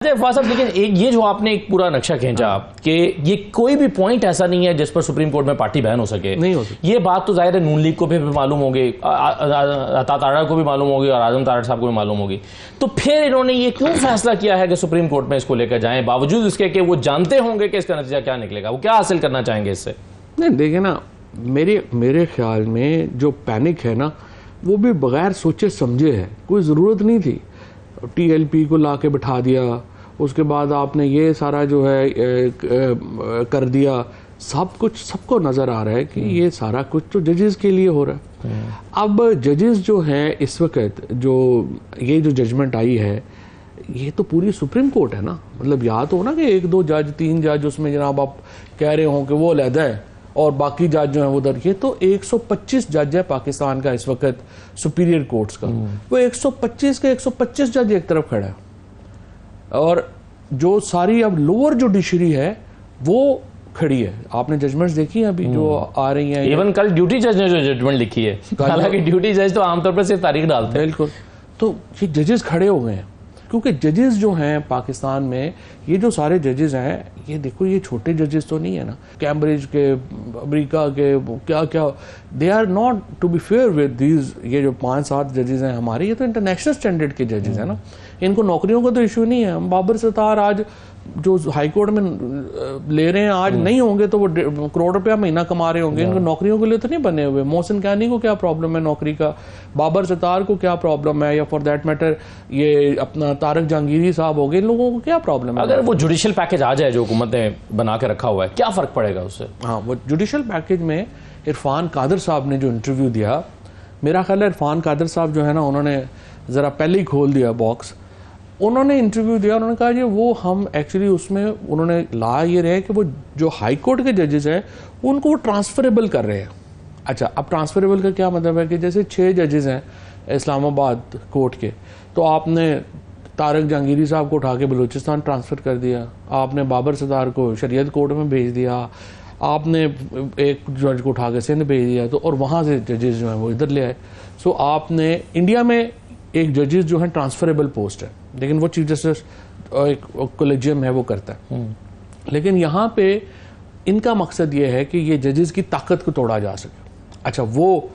साहब, लेकिन एक ये जो आपने एक पूरा नक्शा खींचा कि ये कोई भी पॉइंट ऐसा नहीं है जिस पर सुप्रीम कोर्ट में पार्टी बैन हो सके, नहीं हो सकती। ये बात तो जाहिर है नून लीग को भी मालूम होगी, अता तारा को भी मालूम होगी और आजम तारा साहब को भी मालूम होगी। तो फिर इन्होंने ये क्यों फैसला किया है कि सुप्रीम कोर्ट में इसको लेकर जाएं, बावजूद इसके कि वो जानते होंगे कि इसका नतीजा क्या निकलेगा, वो क्या हासिल करना चाहेंगे इससे? नहीं, देखिए ना, मेरे ख्याल में जो पैनिक है ना, वो भी बगैर सोचे समझे है। कोई ज़रूरत नहीं थी। TLP को ला के बिठा दिया, उसके बाद आपने ये सारा जो है कर दिया। सब कुछ सबको नज़र आ रहा है कि ये सारा कुछ तो जजेस के लिए हो रहा है। अब जजेस जो हैं इस वक्त, जो ये जो जजमेंट आई है, ये तो पूरी सुप्रीम कोर्ट है ना। मतलब या तो ना कि 1 2 जज 3 जज उसमें जनाब आप कह रहे हो कि वो अलहदा है और बाकी जज जो है उधर। ये तो 125 जज है पाकिस्तान का इस वक्त सुपीरियर कोर्ट्स का। वो 125 के 125 जज एक तरफ खड़ा है और जो सारी अब लोअर जुडिशरी है वो खड़ी है। आपने जजमेंट्स देखी हैं अभी जो आ रही हैं? इवन कल ड्यूटी जज ने जो जजमेंट लिखी है, हालांकि ड्यूटी जज तो आमतौर पर सिर्फ तारीख डालते हैं। बिल्कुल। तो ये जजेस खड़े हो गए हैं क्योंकि जजेस जो हैं पाकिस्तान में, ये जो सारे जजेस हैं, ये देखो ये छोटे जजेस तो नहीं है ना। कैम्ब्रिज के, अमेरिका के, क्या क्या, they are not to be fair with these. ये जो 5-7 जजेस हैं हमारे, ये तो इंटरनेशनल स्टैंडर्ड के जजेस हैं ना। इनको नौकरियों का तो इशू नहीं है। बाबर सत्तार आज जो हाई कोर्ट में ले रहे हैं, आज नहीं होंगे तो वो ₹1 करोड़ महीना कमा रहे होंगे। इनको नौकरियों के लिए तो नहीं बने हुए। मोहसिन कैनी को क्या प्रॉब्लम है नौकरी का? बाबर सत्तार को क्या प्रॉब्लम है? या फॉर दैट मैटर ये अपना तारक जहांगीरी साहब हो गए, इन लोगों को क्या प्रॉब्लम है? अगर वो जुडिशल पैकेज आ जाए जो हुकूमत ने बना के रखा हुआ है, क्या फर्क पड़ेगा उससे? हाँ, वो जुडिशल पैकेज में इरफान कादर साहब ने जो इंटरव्यू दिया, मेरा ख्याल है इरफान कादर साहब जो है ना, उन्होंने ज़रा पहले ही खोल दिया बॉक्स। उन्होंने इंटरव्यू दिया, उन्होंने कहा जी वो हम एक्चुअली उसमें उन्होंने ला ये रहे कि वो जो हाई कोर्ट के जजेस हैं उनको वो ट्रांसफरेबल कर रहे हैं। अच्छा, अब ट्रांसफरेबल का क्या मतलब है कि जैसे 6 जजेस हैं इस्लामाबाद कोर्ट के, तो आपने तारक जहांगीरी साहब को उठा के बलूचिस्तान ट्रांसफ़र कर दिया, आपने बाबर सत्तार को शरीयत कोर्ट में भेज दिया, आपने एक जज को उठा के सिंध भेज दिया, तो और वहाँ से जजेस जो हैं वो इधर ले आए। सो आपने इंडिया में एक जजेस जो है ट्रांसफरेबल पोस्ट है, लेकिन वो चीफ जस्टिस एक कोलेजियम है वो करता है। लेकिन यहाँ पे इनका मकसद ये है कि ये जजेस की ताकत को तोड़ा जा सके। अच्छा, वो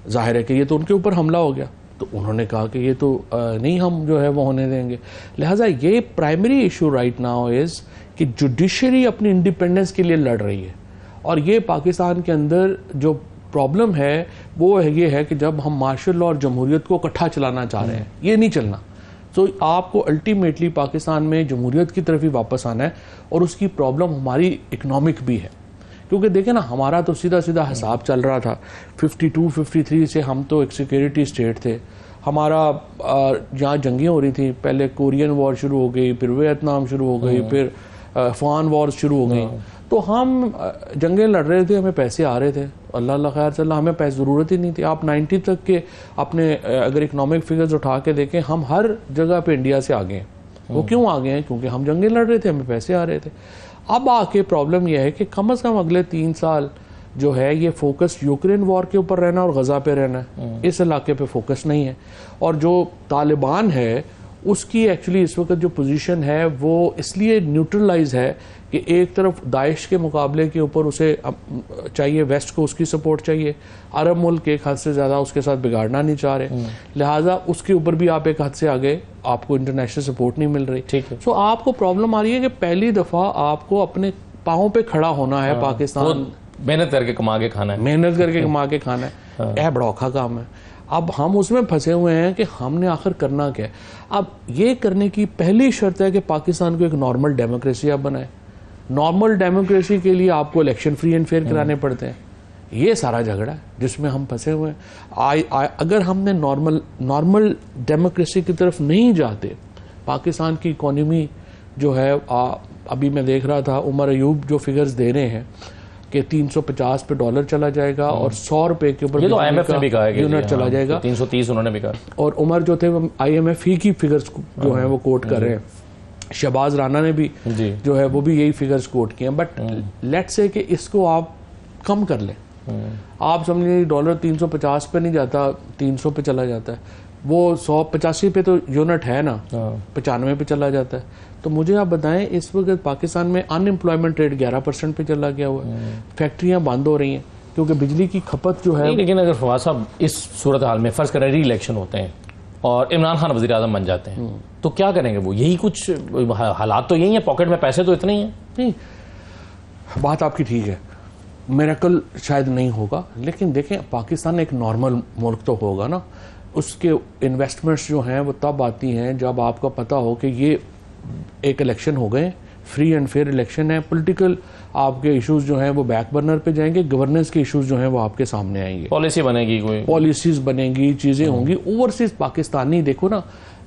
जाहिर है कि ये तो उनके ऊपर हमला हो गया, तो उन्होंने कहा कि ये तो नहीं हम जो है वो होने देंगे। लिहाजा ये primary issue right now is कि जुडिशरी अपनी इंडिपेंडेंस के लिए लड़ रही है। और ये पाकिस्तान के अंदर जो प्रॉब्लम है वो ये है कि जब हम मार्शल लॉ और जमहूरियत को इकट्ठा चलाना चाह रहे हैं, ये नहीं चलना। तो आपको अल्टीमेटली पाकिस्तान में जमहूरियत की तरफ ही वापस आना है। और उसकी प्रॉब्लम हमारी इकनॉमिक भी है, क्योंकि देखें ना, हमारा तो सीधा सीधा हिसाब चल रहा था 52-53 से। हम तो एक सिक्योरिटी स्टेट थे। हमारा यहाँ जंगें हो रही थी, पहले कोरियन वॉर शुरू हो गई, फिर वियतनाम शुरू हो गई, फिर अफगान वॉर शुरू हो गई। तो हम जंगें लड़ रहे थे, हमें पैसे आ रहे थे, अल्लाह खैर चला, हमें पैसे ज़रूरत ही नहीं थी। आप 90 तक के अपने अगर इकोनॉमिक फिगर्स उठा के देखें, हम हर जगह पे इंडिया से आगे हैं। वो क्यों आगे हैं? क्योंकि हम जंगें लड़ रहे थे, हमें पैसे आ रहे थे। अब आके प्रॉब्लम यह है कि कम अज़ कम अगले 3 साल जो है ये फोकस यूक्रेन वॉर के ऊपर रहना और गज़ा पे रहना है। इस इलाके पे फोकस नहीं है। और जो तालिबान है उसकी एक्चुअली इस वक्त जो पोजीशन है वो इसलिए न्यूट्रलाइज है कि एक तरफ दाइश के मुकाबले के ऊपर उसे चाहिए, वेस्ट को उसकी सपोर्ट चाहिए। अरब मुल्क एक हद से ज़्यादा उसके साथ बिगाड़ना नहीं चाह रहे, लिहाजा उसके ऊपर भी आप एक हद से आगे, आपको इंटरनेशनल सपोर्ट नहीं मिल रही। ठीक है। सो आपको प्रॉब्लम आ रही है कि पहली दफ़ा आपको अपने पाँव पे खड़ा होना है। पाकिस्तान मेहनत करके कमा के खाना है, मेहनत करके कमा के खाना है। यह बड़ा औखा काम है। अब हम उसमें फंसे हुए हैं कि हमने आखिर करना क्या है। अब ये करने की पहली शर्त है कि पाकिस्तान को एक नॉर्मल डेमोक्रेसी आप बनाए। नॉर्मल डेमोक्रेसी के लिए आपको इलेक्शन फ्री एंड फेयर कराने पड़ते हैं। ये सारा झगड़ा है जिसमें हम फंसे हुए हैं। अगर हमने नॉर्मल डेमोक्रेसी की तरफ नहीं जाते, पाकिस्तान की इकोनॉमी जो है, अभी मैं देख रहा था उमर अयूब जो फिगर्स दे रहे हैं कि 350 पे डॉलर चला जाएगा और 100 रुपए के ऊपर IMF ने भी कहा है यूनिट चला जाएगा। 330 उन्होंने भी कहा। और उमर जो थे IMF ही की फिगर्स जो है वो कोट कर रहे हैं। शहबाज राना ने भी जो है वो भी यही फिगर्स कोट किए हैं। बट लेट्स से कि इसको आप कम कर लें। आप समझिए डॉलर 350 पे नहीं जाता, 300 पे चला जाता है। वो 185 पे तो यूनिट है ना, 95 पे चला जाता है। तो मुझे आप बताएं, इस वक्त पाकिस्तान में अनएम्प्लॉयमेंट रेट 11% पे चला गया हुआ है, फैक्ट्रियां बंद हो रही हैं क्योंकि बिजली की खपत जो है। लेकिन अगर फवाद साहब इस सूरत हाल में फर्ज करें री इलेक्शन होते हैं और इमरान खान वज़ीर आज़म बन जाते हैं, तो क्या करेंगे वो? यही कुछ हालात तो यही है, पॉकेट में पैसे तो इतने ही हैं। नहीं, बात आपकी ठीक है, मिरेकल शायद नहीं होगा, लेकिन देखें पाकिस्तान एक नॉर्मल मुल्क तो होगा ना। उसके इन्वेस्टमेंट्स जो हैं वो तब आती हैं जब आपको पता हो कि ये एक इलेक्शन हो गए, फ्री एंड फेयर इलेक्शन है, पॉलिटिकल आपके इश्यूज जो हैं वो बैक बर्नर पे जाएंगे, गवर्नेंस के इश्यूज जो हैं वो आपके सामने आएंगे, पॉलिसी बनेगी, कोई पॉलिसीज बनेंगी, चीज़ें होंगी। ओवरसीज पाकिस्तानी देखो ना,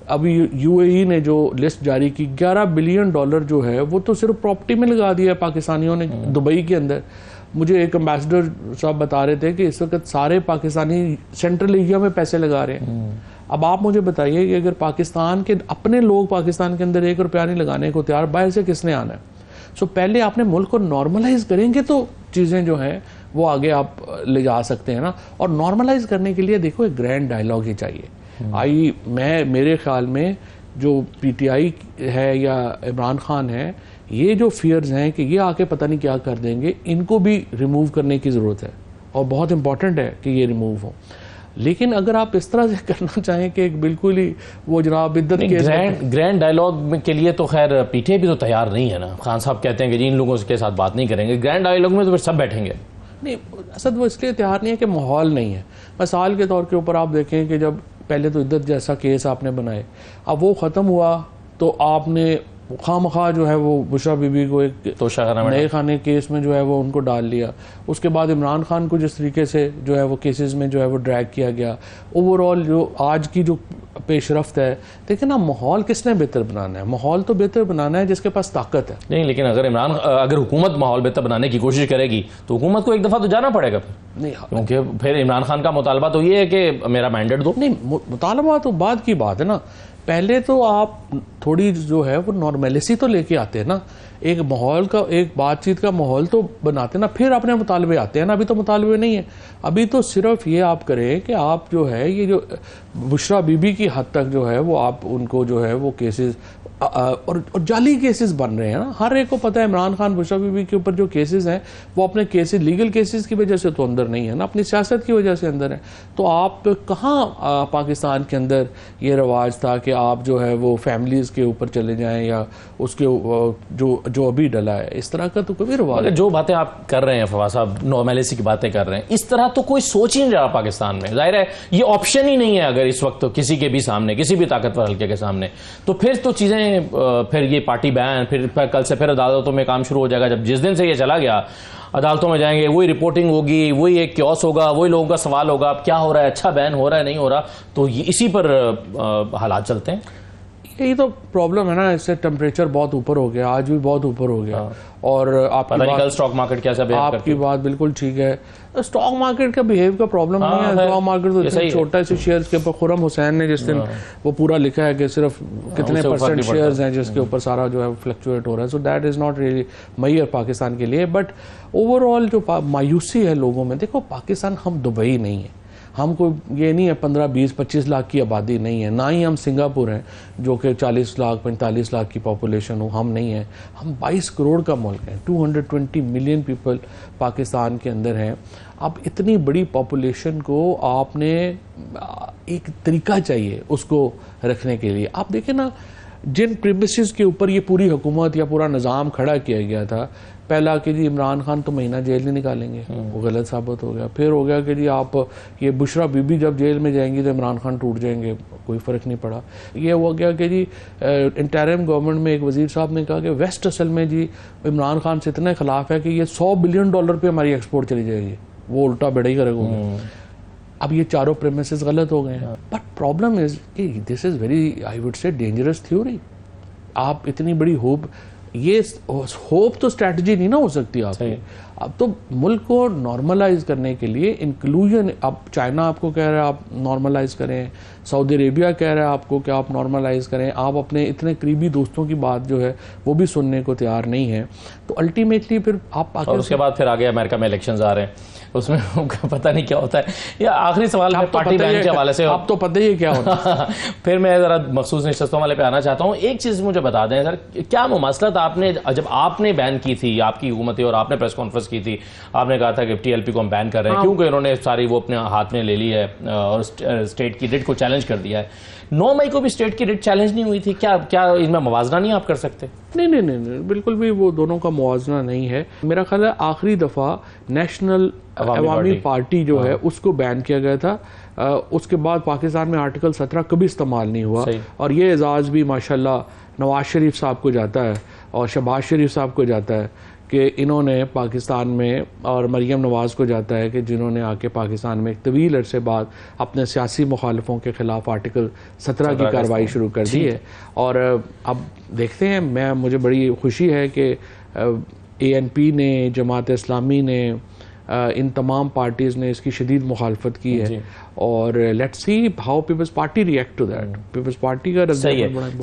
अभी यूएई ने जो लिस्ट जारी की, $11 बिलियन जो है वो तो सिर्फ प्रॉपर्टी में लगा दिया है पाकिस्तानियों ने दुबई के अंदर। मुझे एक एम्बेसडर साहब बता रहे थे कि इस वक्त सारे पाकिस्तानी सेंट्रल एशिया में पैसे लगा रहे हैं। अब आप मुझे बताइए कि अगर पाकिस्तान के अपने लोग पाकिस्तान के अंदर ₹1 नहीं लगाने को तैयार, बाहर से किसने आना है? सो पहले आपने मुल्क को नॉर्मलाइज करेंगे तो चीज़ें जो हैं वो आगे आप ले जा सकते हैं ना। और नॉर्मलाइज करने के लिए देखो एक ग्रैंड डायलॉग ही चाहिए। मेरे ख्याल में जो पीटीआई है या इमरान खान है, ये जो फियर्स हैं कि ये आके पता नहीं क्या कर देंगे, इनको भी रिमूव करने की ज़रूरत है और बहुत इंपॉर्टेंट है कि ये रिमूव हो। लेकिन अगर आप इस तरह से करना चाहें कि एक बिल्कुल ही वो जनाब इद्दत के ग्रैंड डायलॉग के लिए तो खैर पीटीआई भी तो तैयार नहीं है ना। खान साहब कहते हैं कि जी इन लोगों के साथ बात नहीं करेंगे, ग्रैंड डायलॉग में तो फिर सब बैठेंगे। नहीं, असद वो इसलिए तैयार नहीं है कि माहौल नहीं है। मिसाल के तौर के ऊपर आप देखें कि जब पहले तो इद्दत जैसा केस आपने बनाए, अब वो ख़त्म हुआ तो आपने खामखा जो है वो बुशरा बीबी को एक नए खाने केस में जो है वो उनको डाल लिया। उसके बाद इमरान खान को जिस तरीके से जो है वो केसेस में जो है वो ड्रैग किया गया। ओवरऑल जो आज की जो पेशरफ्त है, देखिए ना, माहौल किसने बेहतर बनाना है? माहौल तो बेहतर बनाना है जिसके पास ताकत है। नहीं, लेकिन अगर हुकूमत माहौल बेहतर बनाने की कोशिश करेगी तो हुकूमत को एक दफ़ा तो जाना पड़ेगा फिर। नहीं, क्योंकि फिर इमरान खान का मुतालबा तो ये है कि मेरा मैंडेट दो। नहीं, मुतालबा तो बाद की बात है ना। पहले तो आप थोड़ी जो है वो नॉर्मलिटी तो लेके आते हैं ना, एक माहौल का, एक बातचीत का माहौल तो बनाते हैं ना, फिर अपने मुतालबे आते हैं ना। अभी तो मुतालबे नहीं है, अभी तो सिर्फ ये आप करें कि आप जो है ये जो बुशरा बीबी की हद तक जो है वो आप उनको जो है वो केसेस और जाली केसेस बन रहे हैं ना। हर एक को पता है इमरान खान बुशरा बीबी के ऊपर जो केसेस हैं वो अपने केसेस लीगल केसेस की वजह से तो अंदर नहीं है ना, अपनी सियासत की वजह से अंदर है। तो आप कहाँ पाकिस्तान के अंदर ये रवाज था कि आप जो है वो फैमिलीज़ के ऊपर चले जाएं या उसके जो अभी डला है, इस तरह का तो कभी रवाज। जो बातें आप कर रहे हैं फवाद साहब, नॉर्मलिटी की बातें कर रहे हैं, इस तरह तो कोई सोच ही नहीं रहा पाकिस्तान में। जाहिर है ये ऑप्शन ही नहीं है अगर इस वक्त तो किसी के भी सामने, किसी भी ताकतवर हल्के के सामने, तो फिर तो चीज़ें फिर ये पार्टी बैन, फिर कल से फिर अदालतों में काम शुरू हो जाएगा। जब जिस दिन से ये चला गया अदालतों में जाएंगे, वही रिपोर्टिंग होगी, वही एक क्योस होगा, वही लोगों का सवाल होगा अब क्या हो रहा है, अच्छा बैन हो रहा है नहीं हो रहा, तो इसी पर हालात चलते हैं। यही तो प्रॉब्लम है ना, इससे टेम्परेचर बहुत ऊपर हो गया, आज भी बहुत ऊपर हो गया। और आपकी स्टॉक मार्केट कैसा बिहेव करती है? आपकी बात बिल्कुल ठीक है, स्टॉक मार्केट का बिहेव का प्रॉब्लम नहीं है। स्टॉक मार्केट तो छोटा से शेयर्स के ऊपर खुरम हुसैन ने जिस दिन वो पूरा लिखा है कि सिर्फ कितने परसेंट शेयर्स हैं जिसके ऊपर सारा जो है फ्लक्चुएट हो रहा है। So that is not really major Pakistan के लिए। बट ओवरऑल जो मायूसी है लोगों में, देखो पाकिस्तान हम दुबई नहीं है, हमको ये नहीं है 15, 20, 25 लाख की आबादी नहीं है, ना ही हम सिंगापुर हैं जो कि 40 लाख 45 लाख की पॉपुलेशन हो, हम नहीं हैं। हम 22 करोड़ का मुल्क है, 220 मिलियन पीपल पाकिस्तान के अंदर हैं। अब इतनी बड़ी पॉपुलेशन को आपने एक तरीका चाहिए उसको रखने के लिए। आप देखें ना, जिन प्रीमिसेस के ऊपर ये पूरी हुकूमत या पूरा निज़ाम खड़ा किया गया था, पहला कि जी इमरान खान तो महीना जेल नहीं निकालेंगे, वो गलत साबित हो गया। फिर हो गया कि जी आप ये बुशरा बीबी जब जेल में जाएंगी तो इमरान खान टूट जाएंगे, कोई फ़र्क नहीं पड़ा। ये हो गया कि जी इंटरिम गवर्नमेंट में एक वजीर साहब ने कहा कि वेस्ट असल में जी इमरान खान से इतने खिलाफ है कि ये $100 बिलियन पे हमारी एक्सपोर्ट चली जाएगी, वो उल्टा बेड़ा ही करेगा। अब ये चारों प्रेमिसेस गलत हो गए हैं। बट प्रॉब्लम इज कि this is very, I would say, dangerous theory. आप इतनी बड़ी होप, ये होप तो स्ट्रैटेजी नहीं ना हो सकती आपकी। अब तो मुल्क को नॉर्मलाइज करने के लिए इंक्लूजन, अब चाइना आपको कह रहा है आप नॉर्मलाइज करें, सऊदी अरेबिया कह रहा है आपको कि आप नॉर्मलाइज करें, आप अपने इतने करीबी दोस्तों की बात जो है वो भी सुनने को तैयार नहीं है। तो अल्टीमेटली फिर आप और उसके बाद फिर आगे अमेरिका में इलेक्शंस आ रहे हैं, उसमें पता नहीं क्या होता है। या आखिरी सवाल मैं पार्टी बैन के हवाले से, आप तो पता ही है क्या होता है। फिर मैं जरा मखसूस नशस्तों वाले पे आना चाहता हूँ। एक चीज मुझे बता दें सर, क्या मुमासलत आपने जब आपने बैन की थी, आपकी हुकूमत और आपने प्रेस कॉन्फ्रेंस की थी, आपने कहा था कि टीएलपी को हम बैन कर रहे हैं क्योंकि उन्होंने सारी वो अपने हाथ में ले ली है और स्टेट की रिट को चैलेंज कर दिया है। 9 मई को भी स्टेट की रिट चैलेंज नहीं हुई थी, क्या इनमें मुवाजना नहीं आप कर सकते? नहीं, बिल्कुल भी वो दोनों का मुवाजना नहीं है। मेरा ख्याल है आखिरी दफा नेशनल अवामी पार्टी जो है उसको बैन किया गया था। उसके बाद पाकिस्तान में आर्टिकल 17 कभी इस्तेमाल नहीं हुआ और ये एजाज़ भी माशाल्लाह नवाज शरीफ साहब को जाता है और शहबाज शरीफ साहब को जाता है कि इन्होंने पाकिस्तान में, और मरियम नवाज़ को जाता है कि जिन्होंने आके पाकिस्तान में एक तवील अरसे बाद अपने सियासी मुखालफों के खिलाफ आर्टिकल 17 की कार्रवाई शुरू कर दी है। और अब देखते हैं, मुझे बड़ी खुशी है कि ANP ने, जमात इस्लामी ने, इन तमाम पार्टीज़ ने इसकी शदीद मुखालफत की है और let's see how Peoples Party react to that. Peoples Party का रद्द